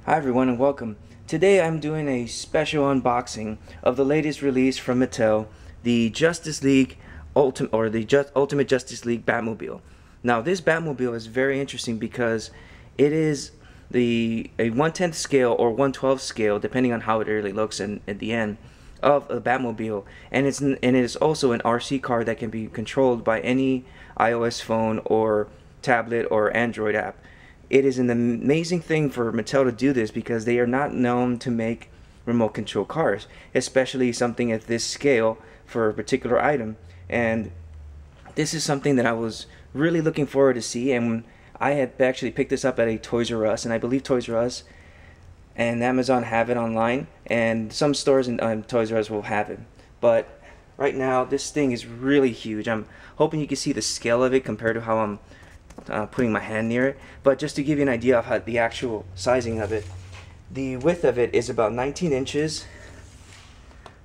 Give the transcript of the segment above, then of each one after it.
Hi everyone and welcome. Today I'm doing a special unboxing of the latest release from Mattel, the Justice League Ultimate Justice League Batmobile. Now this Batmobile is very interesting because it is a 1/10 scale or 1/12 scale, depending on how it really looks at the end, of a Batmobile, and it is also an RC car that can be controlled by any iOS phone or tablet or Android app. It is an amazing thing for Mattel to do this because they are not known to make remote control cars, especially something at this scale for a particular item. And this is something that I was really looking forward to see, and I had actually picked this up at a Toys R Us, and I believe Toys R Us and Amazon have it online, and some stores in Toys R Us will have it. But right now, this thing is really huge. I'm hoping you can see the scale of it compared to how I'm putting my hand near it. But just to give you an idea of how the actual sizing of it, the width of it is about 19 inches.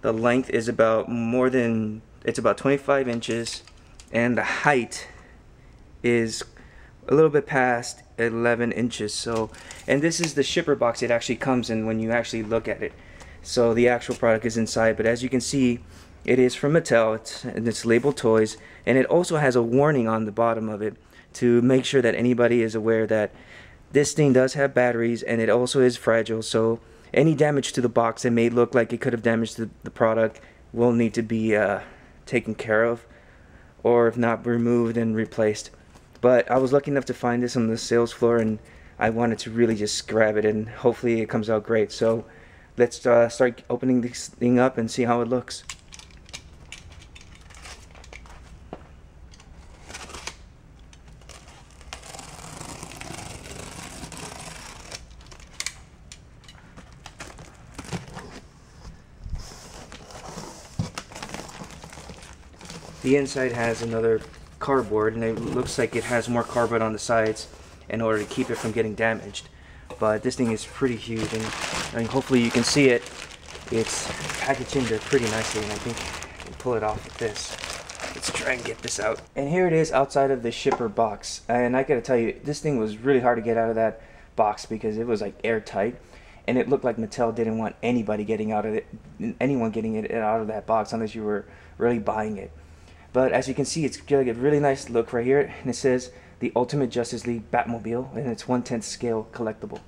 The length is about it's about 25 inches, and the height is a little bit past 11 inches. So, and this is the shipper box it actually comes in when you actually look at it. So the actual product is inside, but as you can see, it is from Mattel. It's labeled toys, and it also has a warning on the bottom of it to make sure that anybody is aware that this thing does have batteries, and it also is fragile, so any damage to the box that may look like it could have damaged the product will need to be taken care of, or if not, removed and replaced. But I was lucky enough to find this on the sales floor, and I wanted to really just grab it, and hopefully it comes out great. So let's start opening this thing up and see how it looks. The inside has another cardboard, and it looks like it has more cardboard on the sides in order to keep it from getting damaged. But this thing is pretty huge, and hopefully you can see it. It's packaged in there pretty nicely, and I think I can pull it off with this. Let's try and get this out. And here it is outside of the shipper box. And I gotta tell you, this thing was really hard to get out of that box because it was like airtight, and it looked like Mattel didn't want anybody getting out of it, anyone getting it out of that box unless you were really buying it. But as you can see, it's got a really nice look right here, and it says the Ultimate Justice League Batmobile, and it's 1/10 scale collectible.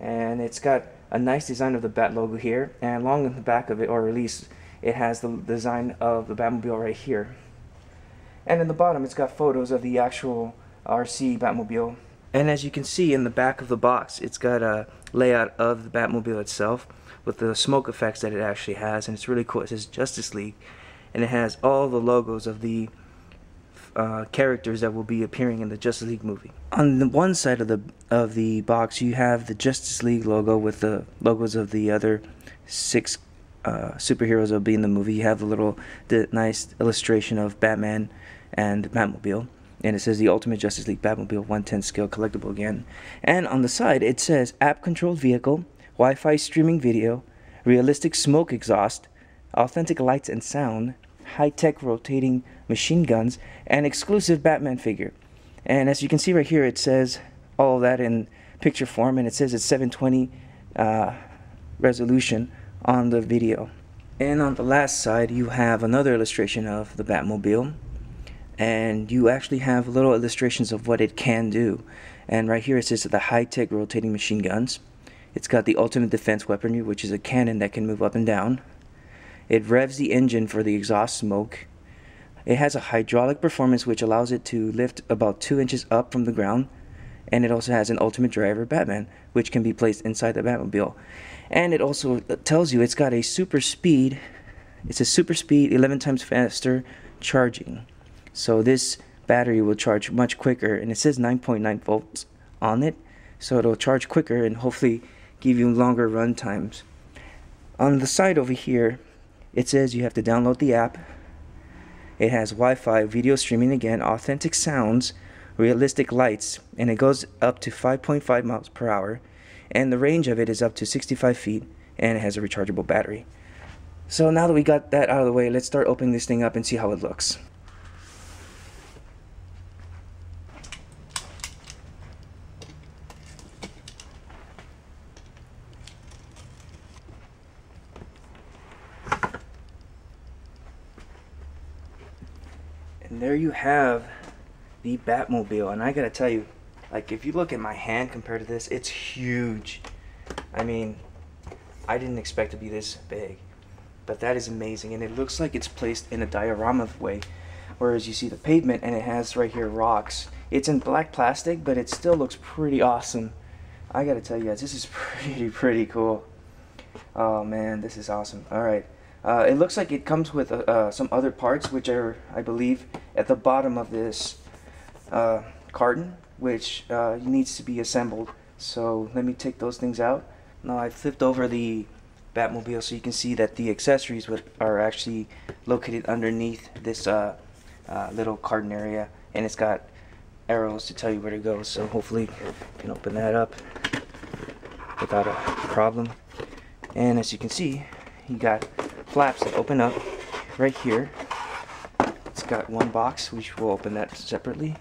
And it's got a nice design of the Bat logo here, and along the back of it, or at least it has the design of the Batmobile right here. And in the bottom, it's got photos of the actual RC Batmobile. And as you can see in the back of the box, it's got a layout of the Batmobile itself with the smoke effects that it actually has, and it's really cool. It says Justice League, and it has all the logos of the characters that will be appearing in the Justice League movie. On the one side of the box, you have the Justice League logo with the logos of the other 6 superheroes that will be in the movie. You have the nice illustration of Batman and the Batmobile, and it says the Ultimate Justice League Batmobile 1/10 scale collectible again. And on the side, it says app-controlled vehicle, Wi-Fi streaming video, realistic smoke exhaust, authentic lights and sound, high-tech rotating machine guns, and exclusive Batman figure. And as you can see right here, it says all of that in picture form, and it says it's 720 resolution on the video. And on the last side, you have another illustration of the Batmobile, and you actually have little illustrations of what it can do. And right here it says the high-tech rotating machine guns. It's got the ultimate defense weaponry, which is a cannon that can move up and down. It revs the engine for the exhaust smoke. It has a hydraulic performance which allows it to lift about 2 inches up from the ground. And it also has an ultimate driver, Batman, which can be placed inside the Batmobile. And it also tells you it's got a super speed, it's a super speed 11 times faster charging. So this battery will charge much quicker, and it says 9.9 volts on it. So it'll charge quicker and hopefully give you longer run times. On the side over here, it says you have to download the app. It has Wi-Fi, video streaming again, authentic sounds, realistic lights, and it goes up to 5.5 miles per hour. And the range of it is up to 65 feet, and it has a rechargeable battery. So now that we got that out of the way, let's start opening this thing up and see how it looks. And there you have the Batmobile. And I gotta tell you, like, if you look at my hand compared to this, it's huge. I mean, I didn't expect it to be this big, but that is amazing. And it looks like it's placed in a diorama way, whereas you see the pavement and it has right here rocks. It's in black plastic, but it still looks pretty awesome. I gotta tell you guys, this is pretty cool. Oh man, this is awesome. Alright, it looks like it comes with some other parts, which are, I believe, at the bottom of this carton, which needs to be assembled. So let me take those things out. Now I flipped over the Batmobile so you can see that the accessories are actually located underneath this little carton area, and it's got arrows to tell you where to go, so hopefully you can open that up without a problem. And as you can see, you got flaps that open up right here. It's got one box, which we'll open that separately,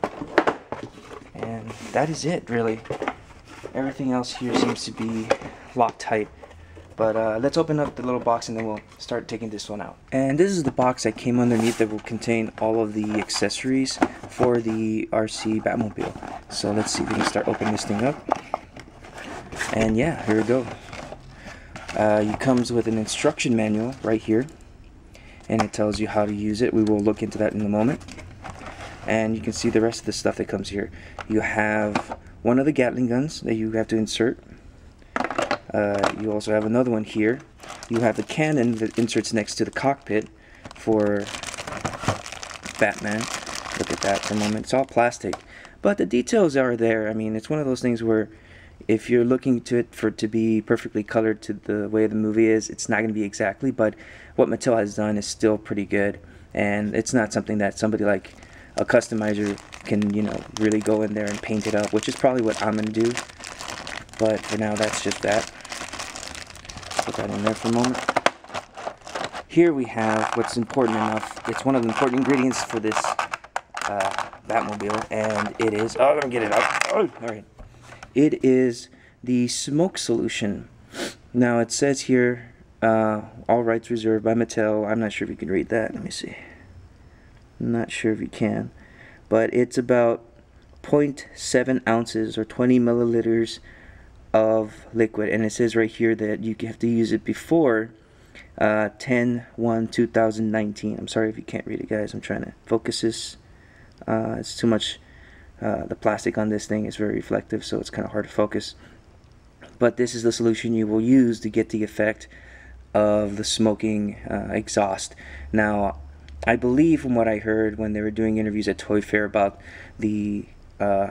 and that is it really. Everything else here seems to be locked tight. But let's open up the little box and then we'll start taking this one out. And this is the box that came underneath that will contain all of the accessories for the RC Batmobile. So let's see if we can start opening this thing up. And yeah, here we go. It comes with an instruction manual right here, and it tells you how to use it. We will look into that in a moment. And you can see the rest of the stuff that comes here. You have one of the Gatling guns that you have to insert. You also have another one here. You have the cannon that inserts next to the cockpit for Batman. Look at that for a moment. It's all plastic, but the details are there. I mean, it's one of those things where if you're looking to it for it to be perfectly colored to the way the movie is, it's not going to be exactly, but what Mattel has done is still pretty good, and it's not something that somebody like a customizer can, you know, really go in there and paint it up, which is probably what I'm going to do. But for now, that's just that. Put that in there for a moment. Here we have what's important enough. It's one of the important ingredients for this Batmobile, and it is, oh, let me get it out. Oh, all right. It is the smoke solution. Now it says here, all rights reserved by Mattel. I'm not sure if you can read that. Let me see. I'm not sure if you can, but it's about 0.7 ounces or 20 milliliters of liquid, and it says right here that you have to use it before 10/1/2019. I'm sorry if you can't read it, guys. I'm trying to focus this. It's too much. The plastic on this thing is very reflective, so it's kind of hard to focus. But this is the solution you will use to get the effect of the smoking exhaust. Now, I believe from what I heard when they were doing interviews at Toy Fair about the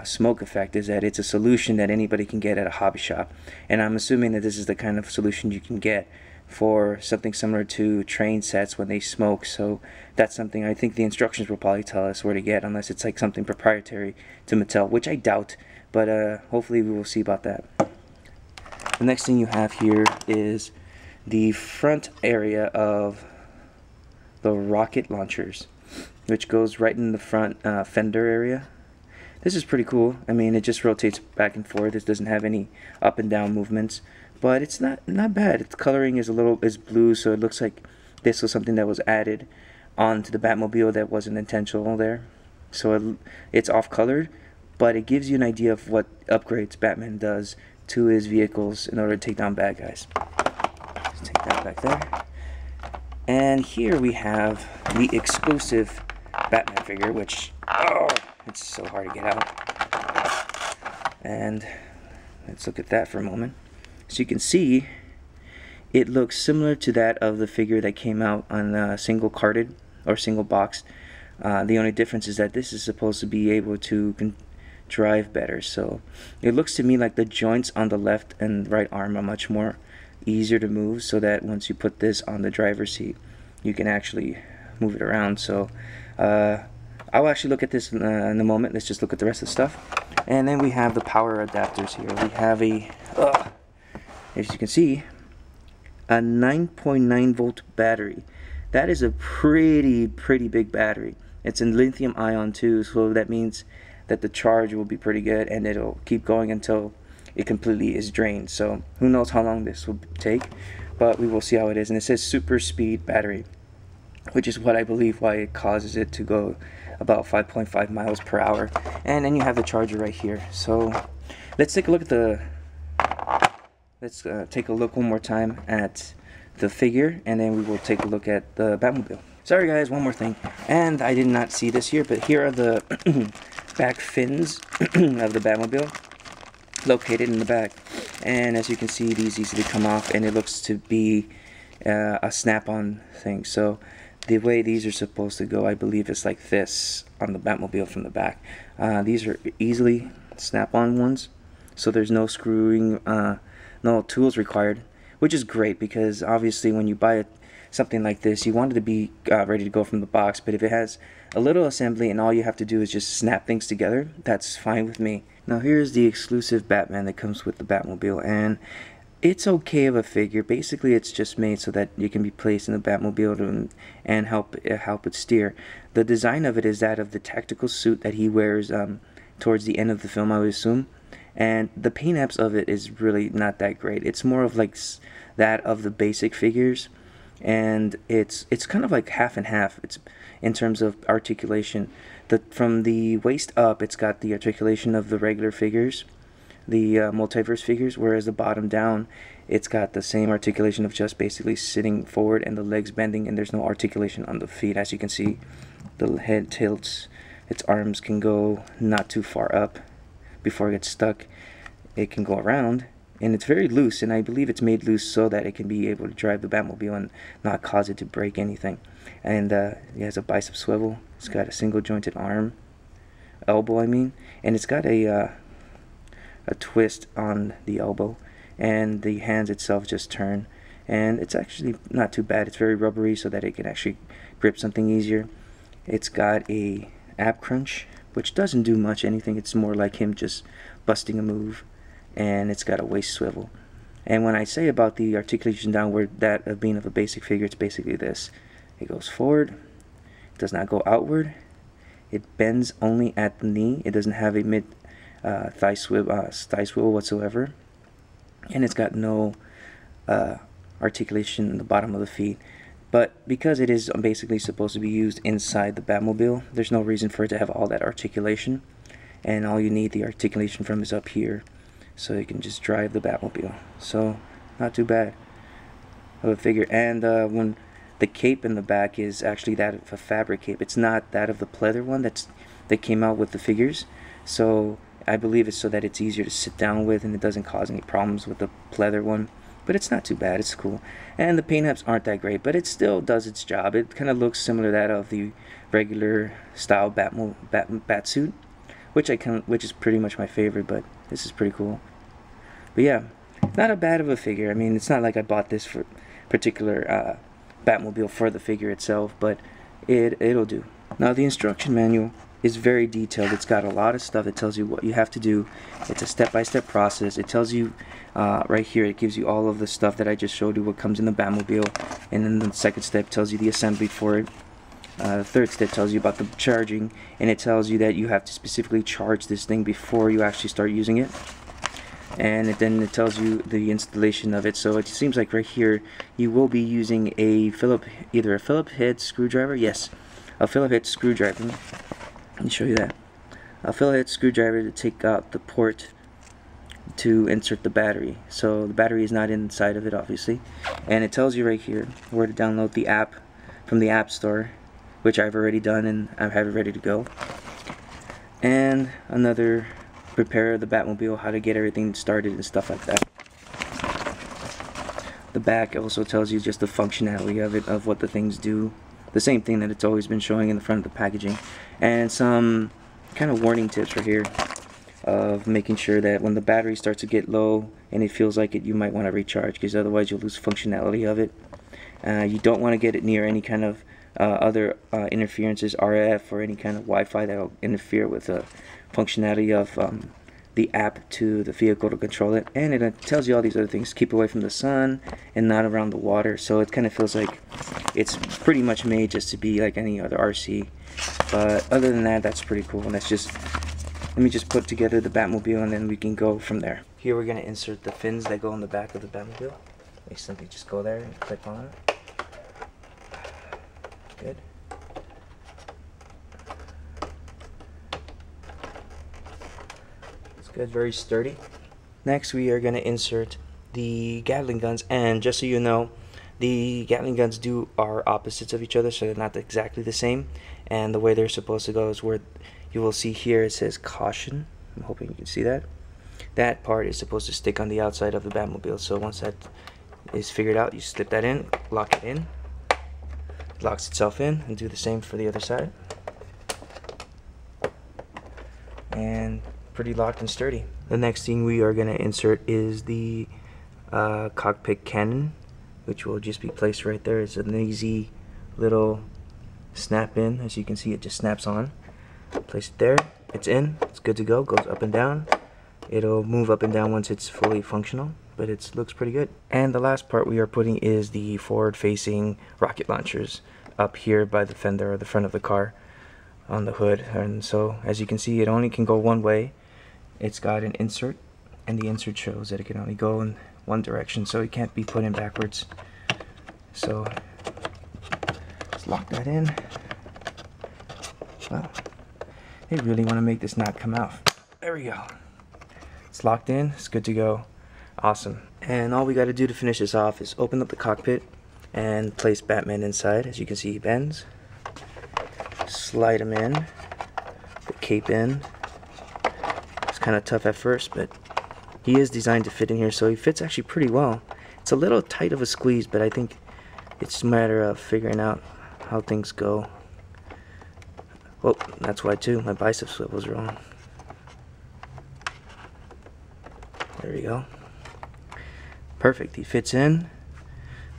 smoke effect, is that it's a solution that anybody can get at a hobby shop, and I'm assuming that this is the kind of solution you can get for something similar to train sets when they smoke. So that's something I think the instructions will probably tell us where to get, unless it's like something proprietary to Mattel, which I doubt, but hopefully we will see about that. The next thing you have here is the front area of the rocket launchers, which goes right in the front fender area. This is pretty cool. I mean, it just rotates back and forth. It doesn't have any up and down movements, but it's not bad. Its coloring is is blue, so it looks like this was something that was added onto the Batmobile that wasn't intentional there. So it's off colored, but it gives you an idea of what upgrades Batman does to his vehicles in order to take down bad guys. Let's take that back there. And here we have the exclusive Batman figure, which, oh, it's so hard to get out. And let's look at that for a moment. So you can see it looks similar to that of the figure that came out on single carded or single boxed. The only difference is that this is supposed to be able to drive better. So it looks to me like the joints on the left and right arm are much more easier to move, so that once you put this on the driver's seat, you can actually move it around. So I'll actually look at this in a moment. Let's just look at the rest of the stuff. And then we have the power adapters here. We have a, as you can see, a 9.9 volt battery. That is a pretty big battery. It's in lithium ion too, so that means that the charge will be pretty good, and it'll keep going until it completely is drained. So who knows how long this will take, but we will see how it is. And it says super speed battery, which is what I believe why it causes it to go about 5.5 miles per hour. And then you have the charger right here. So let's take a look at the take a look one more time at the figure, and then we will take a look at the Batmobile. Sorry guys, one more thing, and I did not see this here, but here are the back fins of the Batmobile located in the back. And as you can see, these easily come off, and it looks to be a snap-on thing. So the way these are supposed to go, I believe, is like this on the Batmobile from the back. These are easily snap-on ones, so there's no screwing, no tools required, which is great, because obviously when you buy something like this, you want it to be ready to go from the box. But if it has a little assembly and all you have to do is just snap things together, that's fine with me. Now here's the exclusive Batman that comes with the Batmobile, and it's okay of a figure. Basically it's just made so that you can be placed in the Batmobile and help it steer. The design of it is that of the tactical suit that he wears towards the end of the film, I would assume. And the paint apps of it is really not that great. It's more of like that of the basic figures, and it's kind of like half and half. It's in terms of articulation. From the waist up, it's got the articulation of the regular figures, the multiverse figures, whereas the bottom down, it's got the same articulation of just basically sitting forward and the legs bending, and there's no articulation on the feet. As you can see, the head tilts, its arms can go not too far up before it gets stuck. It can go around, and it's very loose, and I believe it's made loose so that it can be able to drive the Batmobile and not cause it to break anything. And it has a bicep swivel. It's got a single jointed elbow, and it's got a twist on the elbow, and the hands itself just turn, and it's actually not too bad. It's very rubbery so that it can actually grip something easier. It's got a ab crunch, which doesn't do much anything. It's more like him just busting a move. And it's got a waist swivel. And when I say about the articulation downward, that of being of a basic figure, it's basically this. It goes forward, it does not go outward, it bends only at the knee, it doesn't have a mid thigh swivel whatsoever, and it's got no articulation in the bottom of the feet. But because it is basically supposed to be used inside the Batmobile, there's no reason for it to have all that articulation, and all you need the articulation from is up here, so you can just drive the Batmobile. So not too bad of a figure. And when the cape in the back is actually that of a fabric cape, it's not that of the pleather one that came out with the figures. So I believe it's so that it's easier to sit down with and it doesn't cause any problems with the pleather one. But it's not too bad, it's cool. And the paint apps aren't that great, but it still does its job. It kind of looks similar to that of the regular style bat suit, which is pretty much my favorite, but this is pretty cool. But yeah, not a bad of a figure. I mean, it's not like I bought this for particular Batmobile for the figure itself, but it'll do. Now the instruction manual is very detailed. It's got a lot of stuff that tells you what you have to do. It's a step-by-step process. It tells you right here, it gives you all of the stuff that I just showed you, what comes in the Batmobile, and then the second step tells you the assembly for it. The third step tells you about the charging, and it tells you that you have to specifically charge this thing before you actually start using it. And then it tells you the installation of it. So it seems like right here you will be using either a Phillips head screwdriver. Yes, a Phillips head screwdriver. Let me show you that. A Phillips head screwdriver to take out the port to insert the battery. So the battery is not inside of it, obviously. And it tells you right here where to download the app from the App Store, which I've already done and I have it ready to go. And another prepare the Batmobile, how to get everything started and stuff like that. The back also tells you just the functionality of it, of what the things do. The same thing that it's always been showing in the front of the packaging. And some kind of warning tips right here of making sure that when the battery starts to get low and it feels like it, you might want to recharge, because otherwise you'll lose functionality of it. You don't want to get it near any kind of other interferences, RF or any kind of Wi-Fi that will interfere with the functionality of the app to the vehicle to control it. And it tells you all these other things. Keep away from the sun and not around the water. So it kind of feels like it's pretty much made just to be like any other RC. But other than that, that's pretty cool. And that's just, let me just put together the Batmobile and then we can go from there. Here we're going to insert the fins that go on the back of the Batmobile. You simply just go there and click on it. Good. Good, very sturdy. Next, we are going to insert the Gatling guns, and just so you know, the Gatling guns are opposites of each other, so they're not exactly the same. And the way they're supposed to go is where you will see here it says caution. I'm hoping you can see that. That part is supposed to stick on the outside of the Batmobile. So once that is figured out, you slip that in, lock it in, it locks itself in, and do the same for the other side. And pretty locked and sturdy. The next thing we are going to insert is the cockpit cannon, which will just be placed right there. It's an easy little snap in. As you can see, it just snaps on. Place it there, it's in, it's good to go, goes up and down. It'll move up and down once it's fully functional, but it looks pretty good. And the last part we are putting is the forward facing rocket launchers up here by the fender or the front of the car on the hood. And so as you can see, it only can go one way. It's got an insert, and the insert shows that it can only go in one direction, so it can't be put in backwards. So let's lock that in. Wow, they really want to make this not come out. There we go. It's locked in, it's good to go. Awesome. And all we got to do to finish this off is open up the cockpit and place Batman inside. As you can see, he bends. Slide him in, the cape in. It's kind of tough at first, but he is designed to fit in here, so he fits actually pretty well. It's a little tight of a squeeze, but I think it's a matter of figuring out how things go. Well, that's why too, my bicep swivel's wrong. There we go. Perfect, he fits in.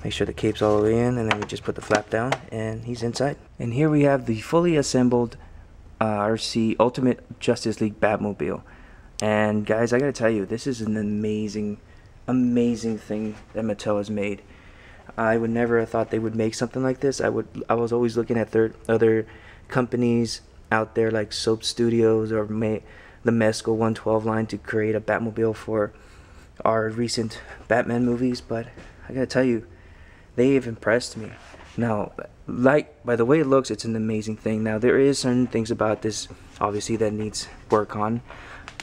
Make sure the cape's all the way in, and then we just put the flap down, and he's inside. And here we have the fully assembled RC Ultimate Justice League Batmobile. And guys, I gotta tell you, this is an amazing thing that Mattel has made. I would never have thought they would make something like this. I was always looking at other companies out there like Soap Studios or the Mesco 112 line to create a Batmobile for our recent Batman movies, but I gotta tell you, they have impressed me. Now, like, by the way it looks, it's an amazing thing. Now, there is certain things about this, obviously, that needs work on,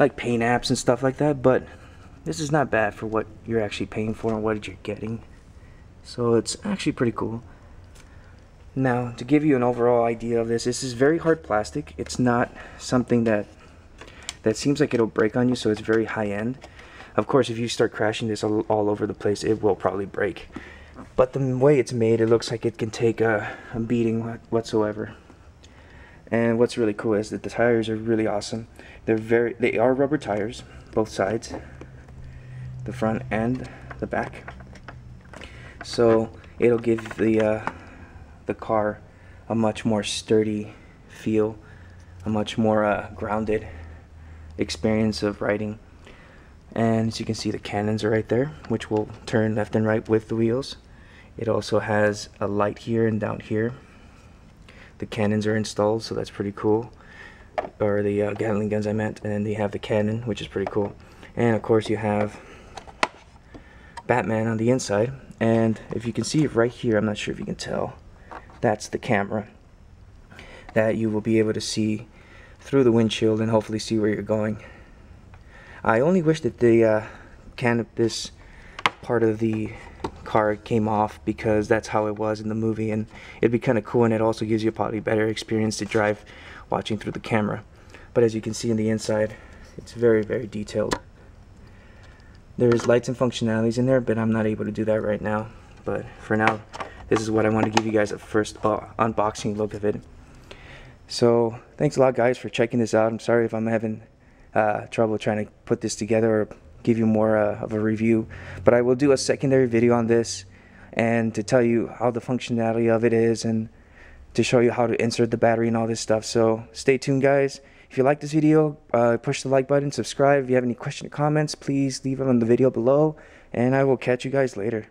like paint apps and stuff like that, but this is not bad for what you're actually paying for and what you're getting. So it's actually pretty cool. Now, to give you an overall idea of this is very hard plastic. It's not something that seems like it'll break on you, so it's very high-end. Of course, if you start crashing this all over the place, it will probably break. But the way it's made, it looks like it can take a beating whatsoever. And what's really cool is that the tires are really awesome. They are rubber tires, both sides, the front and the back. So it'll give the car a much more sturdy feel, a much more grounded experience of riding. And as you can see, the cannons are right there, which will turn left and right with the wheels. It also has a light here and down here. The cannons are installed, so that's pretty cool. Or the Gatling guns I meant. And then they have the cannon, which is pretty cool. And of course you have Batman on the inside. And if you can see it right here, I'm not sure if you can tell, that's the camera that you will be able to see through the windshield and hopefully see where you're going. I only wish that the this part of the car came off, because that's how it was in the movie, and it'd be kind of cool, and it also gives you probably a better experience to drive watching through the camera. But as you can see in the inside, it's very detailed. There's lights and functionalities in there, but I'm not able to do that right now. But for now, this is what I want to give you guys a first unboxing look of it. So thanks a lot, guys, for checking this out. I'm sorry if I'm having trouble trying to put this together or give you more of a review, but I will do a secondary video on this and to tell you how the functionality of it is and to show you how to insert the battery and all this stuff. So stay tuned, guys. If you like this video, push the like button, subscribe. If you have any questions or comments, please leave them in the video below, and I will catch you guys later.